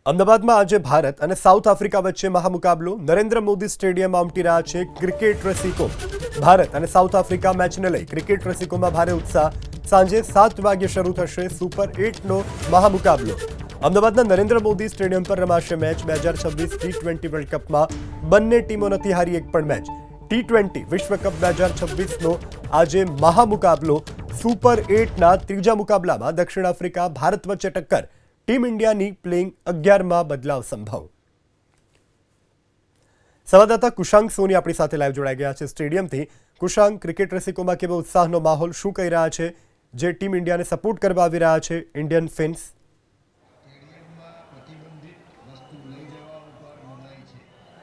અમદાવાદમાં આજે ભારત અને સાઉથ આફ્રિકા વચ્ચે મહામુકાબલો નરેન્દ્ર મોદી સ્ટેડિયમમાં ઉમટી રહ્યા છે ક્રિકેટ રસિકો। ભારત અને સાઉથ આફ્રિકા મેચને લઈ ક્રિકેટ રસિકોમાં ભારે ઉત્સાહ। સાંજે 7 વાગ્યે શરૂ થશે સુપર 8નો મહામુકાબલો। અમદાવાદના નરેન્દ્ર મોદી સ્ટેડિયમ પર રમાશે મેચ। 2026 ટી20 વર્લ્ડ કપમાં બંને ટીમો નથી હારી એક પણ મેચ। ટી20 વિશ્વ કપ 2026નો આજે મહામુકાબલો। સુપર 8ના ત્રીજા મુકાબલામાં દક્ષિણ આફ્રિકા ભારત વચ્ચે ટક્કર। ટીમ ઇન્ડિયાની પ્લેઇંગ 11માં બદલાવ સંભવ। સંવાદદાતા કુશાંક સોની આપણી સાથે લાઈવ જોડાઈ ગયા છે સ્ટેડિયમથી। કુશાંક, ક્રિકેટ રસિકોમાં કેવો ઉત્સાહનો માહોલ, શું કહી રહ્યા છે જે ટીમ ઇન્ડિયાને સપોર્ટ કરવા આવી રહ્યા છે ઇન્ડિયન ફેન્સ?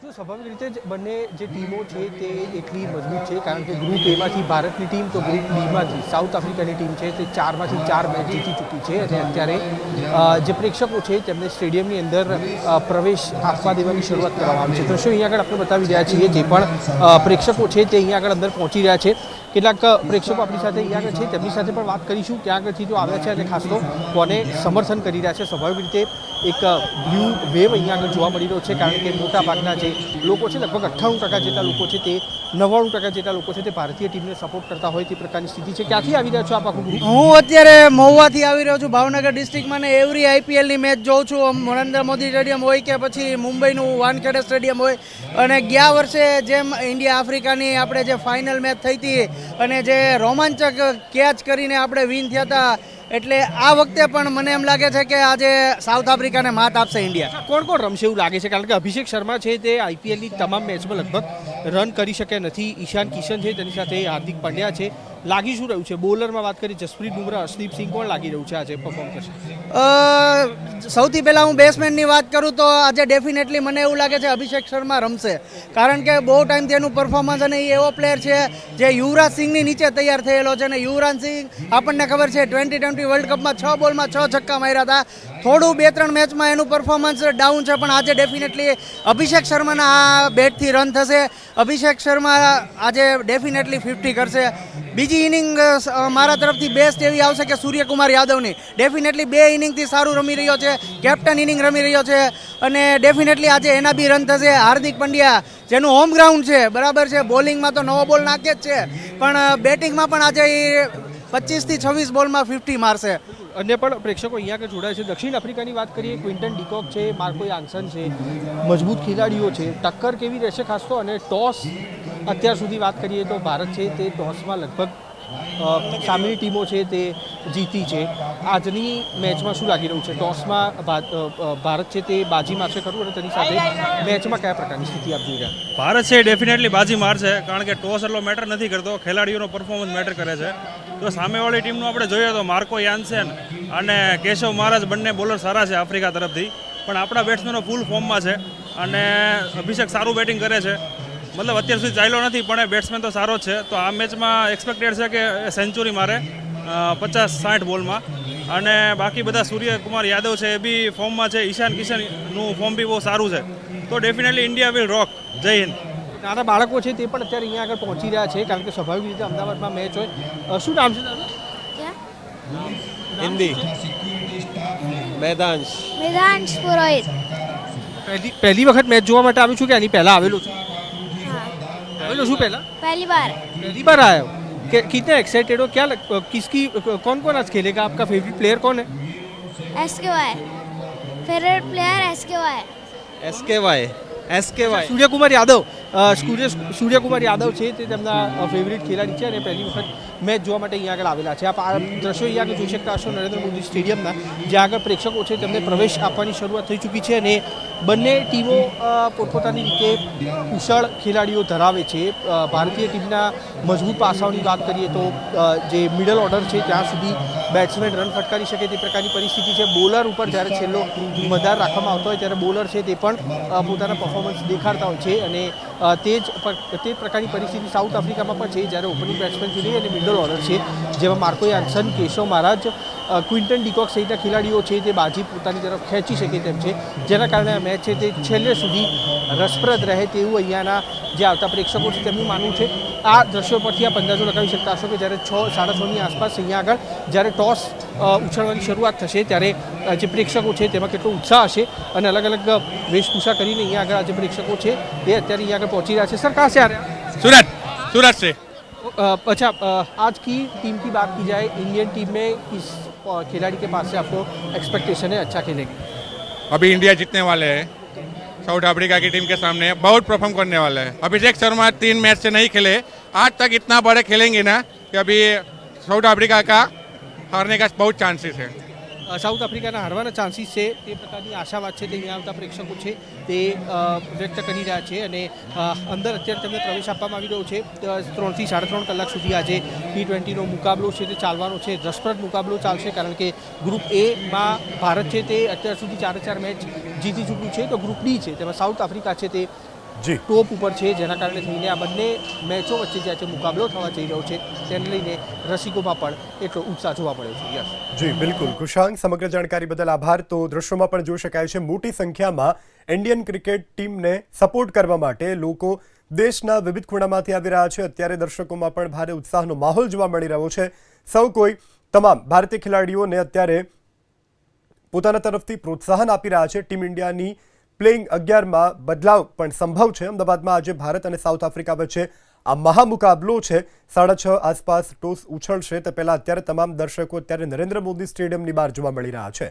જો સ્વાભાવિક રીતે જ બંને જે ટીમો છે તે એટલી મજબૂત છે, કારણ કે ગ્રુપ એમાંથી ભારતની ટીમ તો ગ્રુપ બીમાંથી સાઉથ આફ્રિકાની ટીમ છે તે 4માંથી 4 મેચ જીતી ચૂકી છે અને અત્યારે જે પ્રેક્ષકો છે તેમને સ્ટેડિયમની અંદર પ્રવેશ આપવા દેવાની શરૂઆત કરવામાં આવી છે। દ્રશ્યો અહીંયા આગળ આપણે બતાવી રહ્યા છીએ। જે પણ પ્રેક્ષકો છે તે અહીંયા આગળ અંદર પહોંચી રહ્યા છે। કેટલાક પ્રેક્ષકો આપણી સાથે અહીંયા આગળ છે, તેમની સાથે પણ વાત કરીશું ક્યાં આગળથી જો આવ્યા છે અને ખાસ તો કોને સમર્થન કરી રહ્યા છે। સ્વાભાવિક રીતે એક બ્લુ વેવ અહીંયા આગળ જોવા મળી રહ્યો છે, કારણ કે મોટાભાગના જે લોકો છે, લગભગ 98% જેટલા લોકો છે તે 99% જેટલા લોકો છે તે ભારતીય ટીમને સપોર્ટ કરતા હોય તે પ્રકારની સ્થિતિ છે। ક્યાંથી આવી રહ્યા છો આપ આખું ગ્રુપ? હું અત્યારે મહુવાથી આવી રહ્યો છું, ભાવનગર ડિસ્ટ્રિક્ટમાં, ને એવરી આઈપીએલની મેચ જોઉં છું। નરેન્દ્ર મોદી સ્ટેડિયમ હોય કે પછી મુંબઈનું વાનખેડે સ્ટેડિયમ હોય, અને ગયા વર્ષે જેમ ઇન્ડિયા આફ્રિકાની આપણે જે ફાઇનલ મેચ થઈ હતી અને જે રોમાંચક કેચ કરીને આપણે વિન થયા હતા, એટલે આ વખતે પણ મને એમ લાગે છે કે આજે સાઉથ આફ્રિકાને માત આપશે ઇન્ડિયા। કોણ કોણ રમશે એવું લાગે છે? કારણ કે અભિષેક શર્મા છે તે આઈપીએલની તમામ મેચમાં લગભગ રન કરી શકે નથી। ઈશાન કિશન છે, તેની સાથે હાર્દિક પંડ્યા છે। લાગી શું રહ્યું છે? બોલરમાં વાત કરી જસપ્રીત બુમરાહ, હર્ષદીપ સિંહ, કોણ લાગી રહ્યું છે આજે પરફોર્મ કરશે? સૌથી પહેલાં હું બેટ્સમેનની વાત કરું તો આજે ડેફિનેટલી મને એવું લાગે છે અભિષેક શર્મા રમશે, કારણ કે બહુ ટાઈમથી એનું પરફોર્મન્સ, અને એ એવો પ્લેયર છે જે યુવરાજ સિંહની નીચે તૈયાર થયેલો છે। અને યુવરાજ સિંહ આપણને ખબર છે 2020 વર્લ્ડ કપમાં 6 બોલમાં 6 છક્કા માર્યા હતા। થોડું 2-3 મેચમાં એનું પરફોર્મન્સ ડાઉન છે, પણ આજે ડેફિનેટલી અભિષેક શર્માના આ બેટથી રન થશે। અભિષેક શર્મા આજે ડેફિનેટલી 50 કરશે। બીજી ઇનિંગ મારા તરફથી બેસ્ટ એવી આવશે કે સૂર્યકુમાર યાદવની। ડેફિનેટલી 2 ઇનિંગથી સારું રમી રહ્યો છે, કેપ્ટન ઇનિંગ રમી રહ્યો છે, અને ડેફિનેટલી આજે એના બી રન થશે। હાર્દિક પંડ્યા જેનું હોમ ગ્રાઉન્ડ છે, બરાબર છે, બોલિંગમાં તો નવો બોલ નાખે જ છે, પણ બેટિંગમાં પણ આજે 25 થી 26 બોલમાં 50 મારશે। અન્ય પણ પ્રેક્ષકો અહીંયા આગળ જોડાય છે। દક્ષિણ આફ્રિકાની વાત કરીએ, ક્વિન્ટન ડીકોક છે, માર્કો યાન્સન છે, મજબૂત ખેલાડીઓ છે। ટક્કર કેવી રહેશે ખાસ તો? અને ટોસ અત્યાર સુધી વાત કરીએ તો ભારત છે તે ટોસમાં લગભગ સામેની ટીમો છે તે જીતી છે। આજની મેચમાં શું લાગી રહ્યું છે? ટોસમાં ભારત છે તે બાજી મારશે ખરું? અને તેની સાથે મેચમાં કયા પ્રકારની સ્થિતિ આપ જોઈ રહ્યા? ભારત છે ડેફિનેટલી બાજી મારશે, કારણ કે ટોસ એટલો મેટર નથી કરતો, ખેલાડીઓનો પરફોર્મન્સ મેટર કરે છે। તો સામેવાળી ટીમનું આપણે જોઈએ તો માર્કો યાન્સેન અને કેશવ મહારાજ બંને બોલર સારા છે આફ્રિકા તરફથી, પણ આપણા બેટ્સમેનો ફૂલ ફોર્મમાં છે અને અભિષેક સારું બેટિંગ કરે છે। મતલબ અત્યાર સુધી ચાલ્યો નથી, પણ એ બેટ્સમેન તો સારો જ છે। તો આ મેચમાં એક્સપેક્ટેડ છે કે સેન્ચુરી મારે 50-60 બોલમાં। અને બાકી બધા સૂર્યકુમાર યાદવ છે એ બી ફોર્મમાં છે, ઈશાન કિશનનું ફોર્મ બી બહુ સારું છે। તો ડેફિનેટલી ઇન્ડિયા વિલ રોક। જય હિન્દ। નાના બાળકો છે તે પણ અત્યારે અહીંયા આગળ પહોંચી રહ્યા છે, કારણ કે સ્વાભાવિક રીતે અમદાવાદમાં મેચ હોય। શું નામ છે તારું? हिंदी वेदांश पुरोहित। પહેલી વખત મેચ જોવા માટે આવ્યું છું કે આની પહેલા આવેલું છું? आवेलो છું પહેલા? पहली बार आया हो? कितने एक्साइटेड हो? क्या किसकी कौन कौन आज खेलेगा? आपका फेवरेट प्लेयर कौन है? SKY favourite player SKY। Suryakumar Yadav, Suryakumar Yadav છે તે તેમના ફેવરિટ ખેલાડી છે અને પહેલી વખત મેચ જોવા માટે અહીંયા આગળ આવેલા છે। આપ આ દ્રશ્યો અહીંયા આગળ જોઈ શકતા હશો નરેન્દ્ર મોદી સ્ટેડિયમના, જ્યાં આગળ પ્રેક્ષકો છે તેમને પ્રવેશ આપવાની શરૂઆત થઈ ચૂકી છે અને બંને ટીમો પોતપોતાની રીતે કુશળ ખેલાડીઓ ધરાવે છે। ભારતીય ટીમના મજબૂત પાસાઓની વાત કરીએ તો જે મિડલ ઓર્ડર છે ત્યાં સુધી બેટ્સમેન રન ફટકારી શકે તે પ્રકારની પરિસ્થિતિ છે। બોલર ઉપર જ્યારે છેલ્લો મદાર રાખવામાં આવતો હોય ત્યારે બોલર છે તે પણ પોતાના પરફોર્મન્સ દેખાડતા હોય છે, અને તે પ્રકારની પરિસ્થિતિ સાઉથ આફ્રિકામાં પણ છે, જ્યારે ઓપનિંગ બેટ્સમેન જોઈએ અને મિડલ ઓર્ડર છે, જેમાં માર્કો યાન્સન, કેશવ મહારાજ, ક્વિન્ટન ડિકોક સહિતના ખેલાડીઓ છે તે બાજી પોતાની તરફ ખેંચી શકે તેમ છે, જેના કારણે આ મેચ છે તે છેલ્લે સુધી રસપ્રદ રહે તેવું અહીંયાના જે આવતા પ્રેક્ષકો છે તેમનું માનવું છે. આ દ્રશ્યો પરથી આપ અંદાજો લગાવી શકતા હશો કે જ્યારે 6, 6:30ની આસપાસ અહીંયા આગળ જ્યારે ટોસ ઉછળવાની શરૂઆત થશે ત્યારે જે પ્રેક્ષકો છે તેમાં કેટલો ઉત્સાહ હશે અને અલગ અલગ વેશભૂષા કરીને અહીંયા આગળ જે પ્રેક્ષકો છે તે અત્યારે અહીંયા આગળ પહોંચી રહ્યા છે. સર कहाँ से आ रहे हैं? सूरत से अच्छा, आज की टीम की बात की जाए, इंडियन टीम में किस खिलाड़ी के पास से आपको एक्सपेक्टेशन है अच्छा खेलेंगे? अभी इंडिया जीतने वाले हैं साउथ अफ्रीका की टीम के सामने, बहुत परफॉर्म करने वाला है. अभिषेक शर्मा 3 मैच से नहीं खेले, आज तक इतना बड़े खेलेंगे ना कि अभी साउथ अफ्रीका का हारने का बहुत चांसेस है. સાઉથ આફ્રિકાના હારવાના ચાન્સીસ છે તે પ્રકારની આશાવાદ છે તે અહીંયા આવતા પ્રેક્ષકો છે તે વ્યક્ત કરી રહ્યા છે અને અંદર અત્યારે તેમને પ્રવેશ આપવામાં આવી રહ્યો છે. 3 થી 3.5 કલાક સુધી આજે T20નો મુકાબલો છે તે ચાલવાનો છે. રસપ્રદ મુકાબલો ચાલશે કારણ કે ગ્રુપ એમાં ભારત છે તે અત્યાર સુધી 4 મેચ જીતી ચૂક્યું છે, તો ગ્રુપ ડી છે તેમાં સાઉથ આફ્રિકા છે તે જી ટોપ ઉપર છે, જેના કારણે થઈને આ બંને મેચો વચ્ચે જે છે મુકાબલો થવા જઈ રહ્યો છે તેને લઈને રસિકોમાં પણ એટલો ઉત્સાહ જોવા મળ્યો છે. યસ જી બિલકુલ કૃષાંક, સમગ્ર જાણકારી બદલ આભાર. તો દ્રશ્યોમાં પણ જોઈ શકાય છે મોટી સંખ્યામાં ઇન્ડિયન ક્રિકેટ ટીમને સપોર્ટ કરવા માટે લોકો દેશના વિવિધ ખૂણામાંથી આવી રહ્યા છે. અત્યારે દર્શકોમાં પણ ભારે ઉત્સાહનો માહોલ જોવા મળી રહ્યો છે. સૌ કોઈ તમામ ભારતીય ખેલાડીઓને અત્યારે પોતાના તરફથી પ્રોત્સાહન આપી રહ્યા છે. ટીમ ઇન્ડિયાની પ્લેઇંગ 11માં બદલાવ પણ સંભવ છે. અમદાવાદમાં આજે ભારત અને સાઉથ આફ્રિકા વચ્ચે આ મહામુકાબલો છે. 6:30 આસપાસ ટોસ ઉછળશે તે પહેલાં અત્યારે તમામ દર્શકો અત્યારે નરેન્દ્ર મોદી સ્ટેડિયમની બહાર જોવા મળી રહ્યા છે.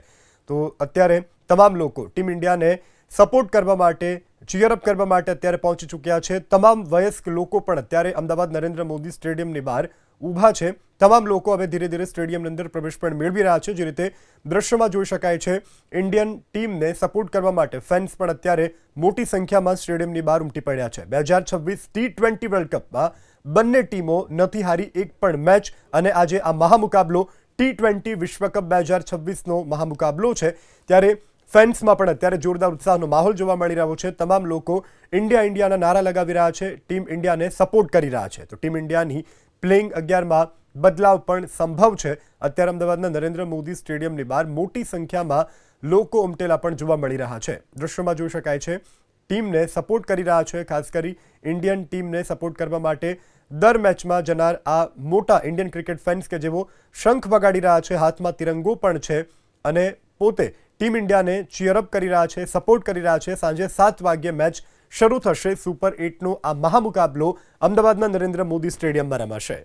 તો અત્યારે તમામ લોકો ટીમ ઇન્ડિયાને સપોર્ટ કરવા માટે, ચીયરઅપ કરવા માટે અત્યારે પહોંચી ચૂક્યા છે. તમામ વયસ્ક લોકો પણ અત્યારે અમદાવાદ નરેન્દ્ર મોદી સ્ટેડિયમની બહાર ઊભા છે. તમામ લોકો હવે ધીરે ધીરે સ્ટેડિયમની અંદર પ્રવેશ પણ મેળવી રહ્યા છે. જે રીતે દ્રશ્યમાં જોઈ શકાય છે, ઇન્ડિયન ટીમને સપોર્ટ કરવા માટે ફેન્સ પણ અત્યારે મોટી સંખ્યામાં સ્ટેડિયમની બહાર ઉમટી પડ્યા છે. 2026 T20 વર્લ્ડ કપમાં બંને ટીમો નથી હારી એક પણ મેચ અને આજે આ મહામુકાબલો T20 વિશ્વકપ 2026નો મહામુકાબલો છે. ત્યારે ફેન્સમાં પણ અત્યારે જોરદાર ઉત્સાહનો માહોલ જોવા મળી રહ્યો છે. તમામ લોકો ઇન્ડિયાના નારા લગાવી રહ્યા છે, ટીમ ઇન્ડિયાને સપોર્ટ કરી રહ્યા છે. તો ટીમ ઇન્ડિયાની પ્લેઇંગ 11માં બદલાવ પણ સંભવ છે. અત્યારે અમદાવાદના નરેન્દ્ર મોદી સ્ટેડિયમની બહાર મોટી સંખ્યામાં લોકો ઉમટેલા પણ જોવા મળી રહ્યા છે. દ્રશ્યોમાં જોઈ શકાય છે ટીમને સપોર્ટ કરી રહ્યા છે. ખાસ કરી ઇન્ડિયન ટીમને સપોર્ટ કરવા માટે દર મેચમાં જનાર આ મોટા ઇન્ડિયન ક્રિકેટ ફેન્સ કે જેઓ શંખ વગાડી રહ્યા છે, હાથમાં તિરંગો પણ છે અને પોતે ટીમ ઇન્ડિયાને ચીયરઅપ કરી રહ્યા છે, સપોર્ટ કરી રહ્યા છે. સાંજે 7 વાગ્યે મેચ શરૂ થશે. સુપર 8નો આ મહામુકાબલો અમદાવાદના નરેન્દ્ર મોદી સ્ટેડિયમમાં રમાશે.